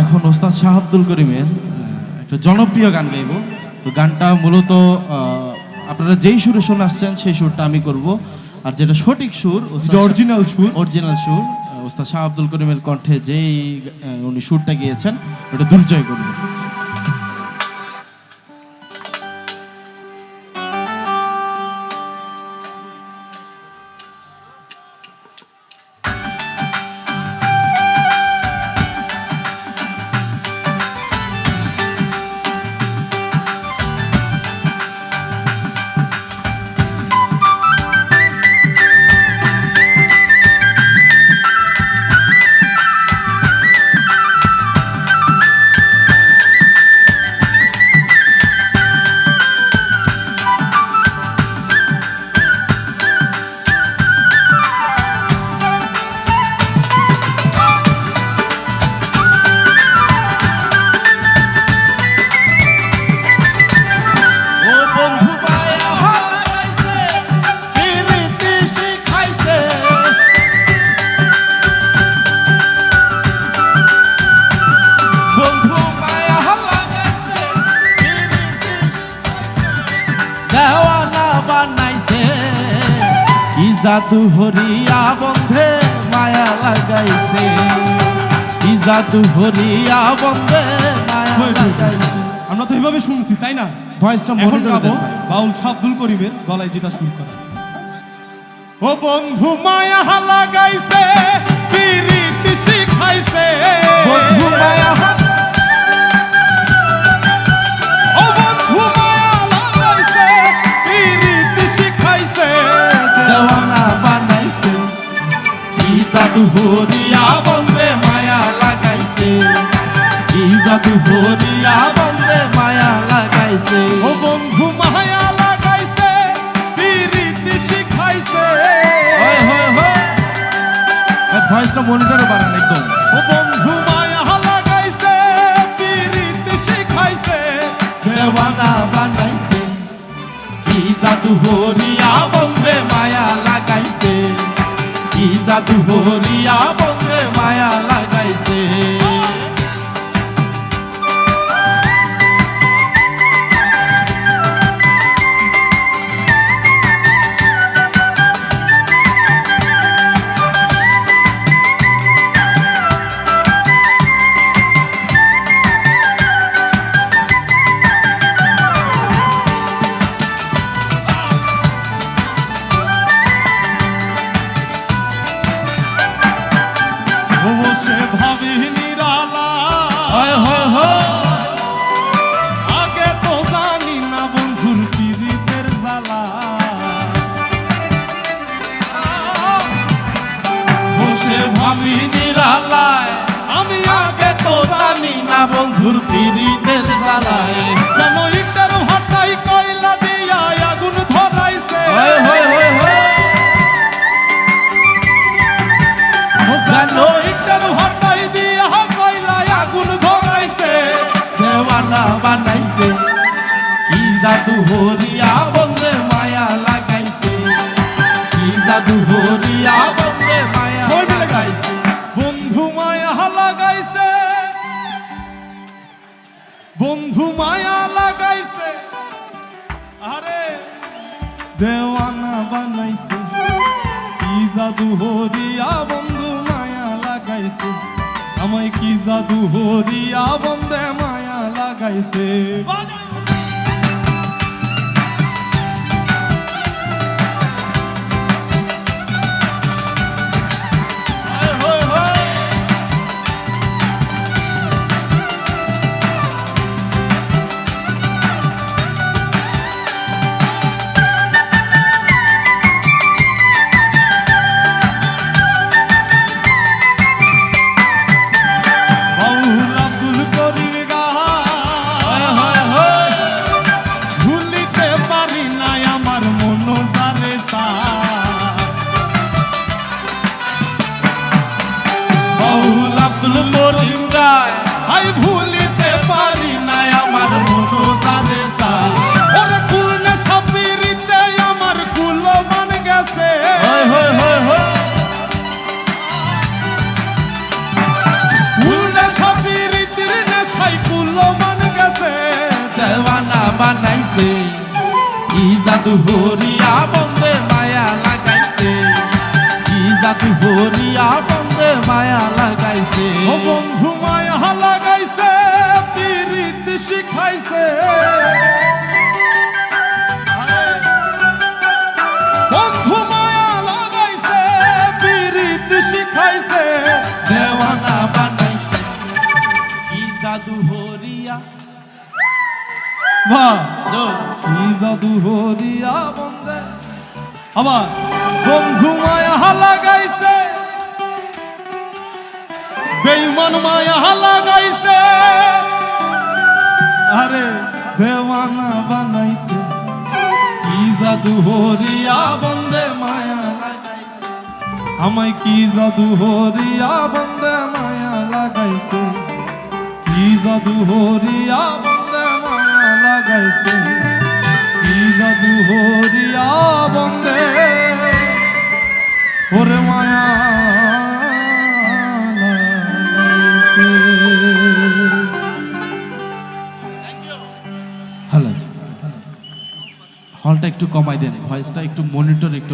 এখন ওস্তাদ শাহ আব্দুল করিমের একটা জনপ্রিয় গান গাইব। তো গানটা মূলত আপনারা যেই সুরে শুনে আসছেন সেই সুরটা আমি করব, আর যেটা সঠিক সুর, অরিজিনাল সুর ওস্তাদ শাহ আব্দুল করিমের কণ্ঠে যেই উনি সুরটা গিয়েছেন ওটা দুর্জয় করবে। জাদু হরিয়া বন্ধে মায়া লাগাইছে, জাদু হরিয়া বন্ধে মায়া লাগাইছে। আমরা তো এইভাবে শুনছি, তাই না? ভয়েসটা এখন গাবো বাউল শাহ আব্দুল করিমের গলায় যেটা সুর করে। ও বন্ধু মায়া লাগাইছে, পিরিতি শিখাইছে, বন্ধু মায়া জাদু হরিয়া বন্ধে মায়া লাগাইছে, জাদু হরিয়া বন্ধে মায়া লাগাইছে। ও বন্ধু মায়া লাগাইছে, পিরিতি শিখাইছে। ভয়েসটা মনিটরে বানান একদম। ও বন্ধু মায়া লাগাইছে, পিরিতি শিখাইছে, দেওয়ানা বানাইছে। কি জাদু হরিয়া বন্ধে মায়া লাগাইছে, কি জাদু হরিয়া বন্ধে মায়া লাগাইছে। সে ভাবি নিরালা, আগে তো জানি না বন্ধুর পীড়িতের জ্বালা। বসে ভাবি নিরালায়, আমি আগে তো জানি না বন্ধুর পীড়িতের জ্বালায়। যেন ইটের ভাটাই কয়লা দিয়া আগুন ধরাইছে, যেন ইটের ভাটাই দিয়া কয়লা আগুন ধরাইছে। দেওয়ানা বানাইছে, কি জাদু হরিয়া বন্ধে মায়া লাগাইছে, কি জাদু হরিয়া বন্ধে মায়া লাগাইছে। বন্ধু মায়া লাগাইছে, বন্ধু মায়া লাগাইছে, আরে দেওয়ানা বানাইছে। কি জাদু হরিয়া বন্ধু মায়া লাগাইছে, আমায় কি জাদু হরিয়া বন্ধে মায়া লাগাইছে। বাউল আব্দুল করিম ভুলিতে পারি নাই আমার মন সারে সা। বাউল আব্দুল করিম গায়, আই ভুলিতে পারি নাই আমার মন সারে সা। ওরে কুলনে সাপিরিতে আমার কুল মান গেছে, কুলনে সাপিরিতে জাদু হরিয়া বন্দে মায়া লাগাইছে, কি জাদু হরিয়া বন্দে মায়া লাগাইছে। ও বন্ধু মায়া লাগাইছে পিরিত শিখাইছে, বন্ধু মায়া লাগাইছে পিরিত শিখাইছে, দেওয়ানা বানাইছে, কি জাদু হরিয়া। বাহ কি জাদু হরিয়া বন্দে। আবার বন্ধু মায়া লাগাইছে বেঈমান মায়া লাগাইছে, আরে দেওয়ানা বানাইছে, কি জাদু হরিয়া বন্দে মায়া লাগাইছে, আমায় কি জাদু হরিয়া বন্দে মায়া লাগাইছে, কি জাদু হরিয়া বন্দে মায়া লাগাইছে, কি জাদু হরিয়া বন্দে ওরে মায়া লাগাইছে। ভালো আছে, হলটা একটু কমাই দেন, ভয়েসটা একটু মনিটর একটু